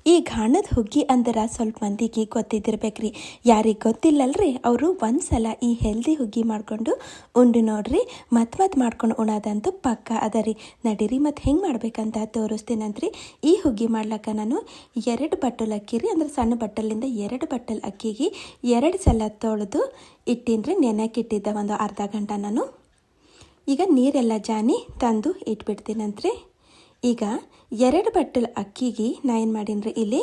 ಈ ಗಾಣದ ಹುಗ್ಗಿ ಅಂದ್ರೆ ಸ್ವಲ್ಪ ಮಂದಿಗೆ ಗೊತ್ತಿದ್ದಿರ್ಬೇಕ್ರಿ. ಯಾರಿಗೆ ಗೊತ್ತಿಲ್ಲಲ್ರಿ ಅವರು ಒಂದ್ಸಲ ಈ ಹೆಲ್ದಿ ಹುಗ್ಗಿ ಮಾಡ್ಕೊಂಡು ಉಂಡು ನೋಡ್ರಿ. ಮತ್ ಮಾಡ್ಕೊಂಡು ಉಣೋದಂತೂ ಪಕ್ಕ ಅದ ರೀ. ನಡೀರಿ ಮತ್ತು ಹೆಂಗೆ ಮಾಡ್ಬೇಕಂತ ತೋರಿಸ್ತೀನಂತ್ರಿ. ಈ ಹುಗ್ಗಿ ಮಾಡ್ಲಕ್ಕ ನಾನು 2 ಬಟ್ಟಲು ಅಕ್ಕಿ ರೀ, ಅಂದ್ರೆ ಸಣ್ಣ ಬಟ್ಟಲಿಂದ 2 ಬಟ್ಟಲು ಅಕ್ಕಿಗೆ 2 ಸಲ ತೊಳೆದು ಇಟ್ಟಿನ್ರಿ. ನೆನೆಕ್ಕೆ ಇಟ್ಟಿದ್ದ ಒಂದು ಅರ್ಧ ಗಂಟೆ ನಾನು. ಈಗ ನೀರೆಲ್ಲ ಜಾನಿ ತಂದು ಇಟ್ಬಿಡ್ತೀನಂತ್ರಿ. ಈಗ 2 ಬಟ್ಟಲು ಅಕ್ಕಿಗೆ ನಾ ಏನು ಮಾಡೀನಿ ಇಲ್ಲಿ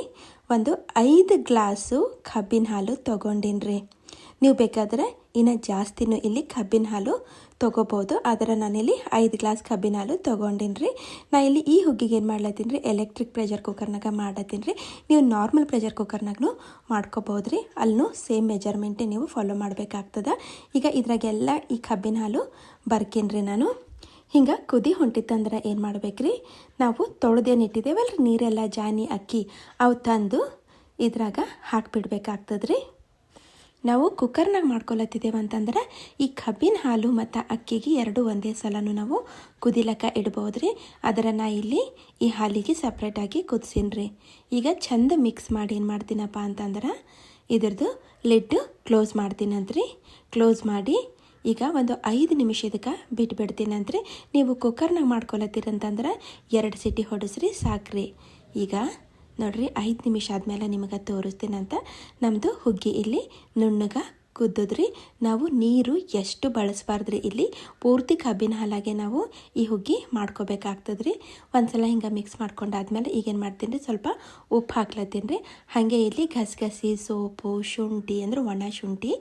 ಒಂದು 5 ಗ್ಲಾಸು ಕಬ್ಬಿನ ಹಾಲು ತೊಗೊಂಡಿನ್ರಿ. ನೀವು ಬೇಕಾದ್ರೆ ಇನ್ನು ಜಾಸ್ತಿನೂ ಇಲ್ಲಿ ಕಬ್ಬಿನ ಹಾಲು ತೊಗೋಬೋದು. ಆದರೆ ನಾನಿಲ್ಲಿ 5 ಗ್ಲಾಸ್ ಕಬ್ಬಿನ ಹಾಲು ತೊಗೊಂಡಿನ್ರಿ. ನಾ ಇಲ್ಲಿ ಈ ಹುಗ್ಗಿಗೆ ಏನು ಮಾಡ್ಲತ್ತೀನಿ ರೀ, ಎಲೆಕ್ಟ್ರಿಕ್ ಪ್ರೆಷರ್ ಕುಕ್ಕರ್ನಾಗ ಮಾಡತ್ತೀನಿ ರೀ. ನೀವು ನಾರ್ಮಲ್ ಪ್ರೆಷರ್ ಕುಕ್ಕರ್ನಾಗೂ ಮಾಡ್ಕೋಬೋದು ರೀ. ಅಲ್ಲೂ ಸೇಮ್ ಮೆಜರ್ಮೆಂಟೇ ನೀವು ಫಾಲೋ ಮಾಡಬೇಕಾಗ್ತದೆ. ಈಗ ಇದ್ರಾಗೆಲ್ಲ ಈ ಕಬ್ಬಿನ ಹಾಲು ಬರ್ಕಿನ್ರಿ ನಾನು. ಹಿಂಗೆ ಕುದಿ ಹೊಂಟಿತ್ತಂದ್ರೆ ಏನು ಮಾಡ್ಬೇಕ್ರಿ, ನಾವು ತೊಳೆದೇನು ಇಟ್ಟಿದ್ದೇವಲ್ರಿ ನೀರೆಲ್ಲ ಜಾನಿ ಅಕ್ಕಿ ಅವು ತಂದು ಇದ್ರಾಗ ಹಾಕಿಬಿಡ್ಬೇಕಾಗ್ತದ್ರಿ. ನಾವು ಕುಕ್ಕರ್ನಾಗ ಮಾಡ್ಕೊಳತ್ತಿದ್ದೇವೆ ಅಂತಂದ್ರೆ ಈ ಕಬ್ಬಿನ ಹಾಲು ಮತ್ತು ಅಕ್ಕಿಗೆ 2 ಒಂದೇ ಸಲನೂ ನಾವು ಕುದಿಲಕ್ಕ ಇಡ್ಬೋದು ರೀ. ಅದರ ನಾ ಇಲ್ಲಿ ಈ ಹಾಲಿಗೆ ಸಪ್ರೇಟಾಗಿ ಕುದಿಸಿನ್ರಿ. ಈಗ ಚಂದ ಮಿಕ್ಸ್ ಮಾಡಿ ಏನು ಮಾಡ್ತೀನಪ್ಪ ಅಂತಂದ್ರೆ ಇದ್ರದ್ದು ಲಿಡ್ ಕ್ಲೋಸ್ ಮಾಡ್ತೀನಂತ್ರಿ. ಕ್ಲೋಸ್ ಮಾಡಿ ಈಗ ಒಂದು 5 ನಿಮಿಷದಕ್ಕೆ ಬಿಟ್ಬಿಡ್ತೀನಂತ್ರಿ. ನೀವು ಕುಕ್ಕರ್ನಾಗ ಮಾಡ್ಕೊಳತ್ತೀರಂತಂದ್ರೆ 2 ಸಿಟಿ ಹೊಡೆಸ್ರಿ ಸಾಕ್ರಿ. ಈಗ ನೋಡ್ರಿ 5 ನಿಮಿಷ ಆದಮೇಲೆ ನಿಮಗೆ ತೋರಿಸ್ತೀನಂತ. ನಮ್ಮದು ಹುಗ್ಗಿ ಇಲ್ಲಿ ನುಣ್ಣಗೆ ಕುದ್ದಿದ್ರಿ. ನಾವು ನೀರು ಎಷ್ಟು ಬಳಸಬಾರ್ದ್ರಿ. ಇಲ್ಲಿ ಪೂರ್ತಿ ಕಬ್ಬಿನ ಹಾಲಾಗೆ ನಾವು ಈ ಹುಗ್ಗಿ ಮಾಡ್ಕೋಬೇಕಾಗ್ತದ್ರಿ. ಒಂದ್ಸಲ ಹಿಂಗೆ ಮಿಕ್ಸ್ ಮಾಡ್ಕೊಂಡಾದ್ಮೇಲೆ ಈಗೇನು ಮಾಡ್ತೀನಿ ರೀ, ಸ್ವಲ್ಪ ಉಪ್ಪು ಹಾಕ್ಲತ್ತೀನಿ ರೀ. ಹಾಗೆ ಇಲ್ಲಿ ಗಸಗಸಿ, ಸೋಪು, ಶುಂಠಿ ಅಂದ್ರೆ ಒಣ ಶುಂಠಿ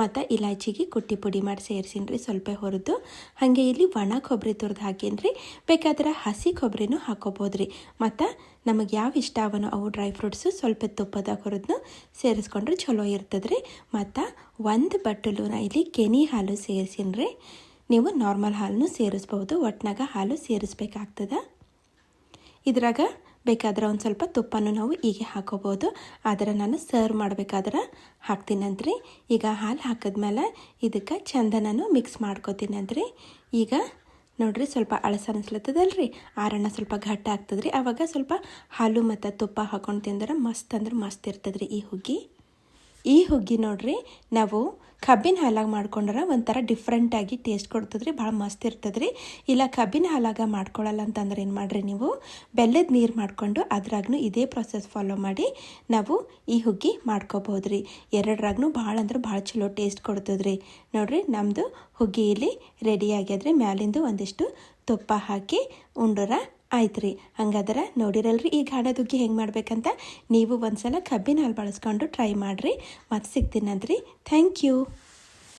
ಮತ್ತು ಇಲಾಚಿಗೆ ಕುಟ್ಟಿ ಪುಡಿ ಮಾಡಿ ಸೇರಿಸೀನಿ ರೀ ಸ್ವಲ್ಪ ಹುರಿದು. ಹಾಗೆ ಇಲ್ಲಿ ಒಣ ಕೊಬ್ಬರಿ ತುರಿದು ಹಾಕೀನಿ ರೀ. ಬೇಕಾದ್ರೆ ಹಸಿ ಕೊಬ್ಬರಿನೂ ಹಾಕೋಬೋದು ರೀ. ಮತ್ತು ನಮಗೆ ಯಾವ ಇಷ್ಟ ಅವನೋ ಅವು ಡ್ರೈ ಫ್ರೂಟ್ಸು ಸ್ವಲ್ಪ ತುಪ್ಪದಾಗ ಹುರಿದ್ನು ಸೇರಿಸ್ಕೊಂಡ್ರೆ ಚಲೋ ಇರ್ತದ್ರಿ. ಮತ್ತು 1 ಬಟ್ಟಲು ನಾ ಇಲ್ಲಿ ಕೆನೆ ಹಾಲು ಸೇರಿಸೀನಿ ರೀ. ನೀವು ನಾರ್ಮಲ್ ಹಾಲನ್ನು ಸೇರಿಸ್ಬೋದು, ಒಟ್ನಾಗ ಹಾಲು ಸೇರಿಸ್ಬೇಕಾಗ್ತದೆ. ಇದ್ರಾಗ ಬೇಕಾದ್ರೆ ಒಂದು ಸ್ವಲ್ಪ ತುಪ್ಪನೂ ನಾವು ಹೀಗೆ ಹಾಕೋಬೋದು. ಆದರೆ ನಾನು ಸರ್ವ್ ಮಾಡಬೇಕಾದ್ರೆ ಹಾಕ್ತೀನಂತ್ರಿ. ಈಗ ಹಾಲು ಹಾಕಿದ್ಮೇಲೆ ಇದಕ್ಕೆ ಚಂದ ನಾನು ಮಿಕ್ಸ್ ಮಾಡ್ಕೋತೀನಂತ್ರಿ. ಈಗ ನೋಡ್ರಿ ಸ್ವಲ್ಪ ಅಳಸ ಅನಿಸ್ಲತ್ತದಲ್ರಿ, ಆರಣ್ಣ ಸ್ವಲ್ಪ ಘಟ್ಟ ಆಗ್ತದ್ರಿ. ಆವಾಗ ಸ್ವಲ್ಪ ಹಾಲು ಮತ್ತು ತುಪ್ಪ ಹಾಕೊಂಡು ತಿಂದ್ರೆ ಮಸ್ತ್ ಅಂದ್ರೆ ಮಸ್ತ್ ಇರ್ತದ್ರಿ ಈ ಹುಗ್ಗಿ. ಈ ಹುಗ್ಗಿ ನೋಡ್ರಿ ನಾವು ಕಬ್ಬಿನ ಹಾಲಾಗ ಮಾಡ್ಕೊಂಡ್ರೆ ಒಂಥರ ಡಿಫ್ರೆಂಟಾಗಿ ಟೇಸ್ಟ್ ಕೊಡ್ತದ್ರಿ, ಭಾಳ ಮಸ್ತ್ ಇರ್ತದ್ರಿ. ಇಲ್ಲ ಕಬ್ಬಿನ ಹಾಲಾಗ ಮಾಡ್ಕೊಳ್ಳಲ್ಲ ಅಂತಂದ್ರೆ ಏನು ಮಾಡಿರಿ, ನೀವು ಬೆಲ್ಲದ ನೀರು ಮಾಡಿಕೊಂಡು ಅದ್ರಾಗೂ ಇದೇ ಪ್ರೊಸೆಸ್ ಫಾಲೋ ಮಾಡಿ ನಾವು ಈ ಹುಗ್ಗಿ ಮಾಡ್ಕೋಬೋದ್ರಿ. ಎರಡರಾಗೂ ಭಾಳ ಅಂದ್ರೆ ಭಾಳ ಚಲೋ ಟೇಸ್ಟ್ ಕೊಡ್ತದ್ರಿ. ನೋಡ್ರಿ ನಮ್ಮದು ಹುಗ್ಗಿ ಇಲ್ಲಿ ರೆಡಿ ಆಗ್ಯದ್ರಿ. ಮ್ಯಾಲಿಂದು ಒಂದಿಷ್ಟು ತುಪ್ಪ ಹಾಕಿ ಉಂಡರ ಆಯ್ತು ರೀ. ಹಂಗಾದ್ರೆ ನೋಡಿರಲ್ರಿ ಈ ಗಾಣದ ಹುಗ್ಗಿ ಹೆಂಗೆ ಮಾಡ್ಬೇಕಂತ. ನೀವು ಒಂದ್ಸಲ ಕಬ್ಬಿನ ಹಾಲು ಬಳಸ್ಕೊಂಡು ಟ್ರೈ ಮಾಡಿರಿ. ಮತ್ತೆ ಸಿಗ್ತೀನಂದ್ರಿ. Thank you.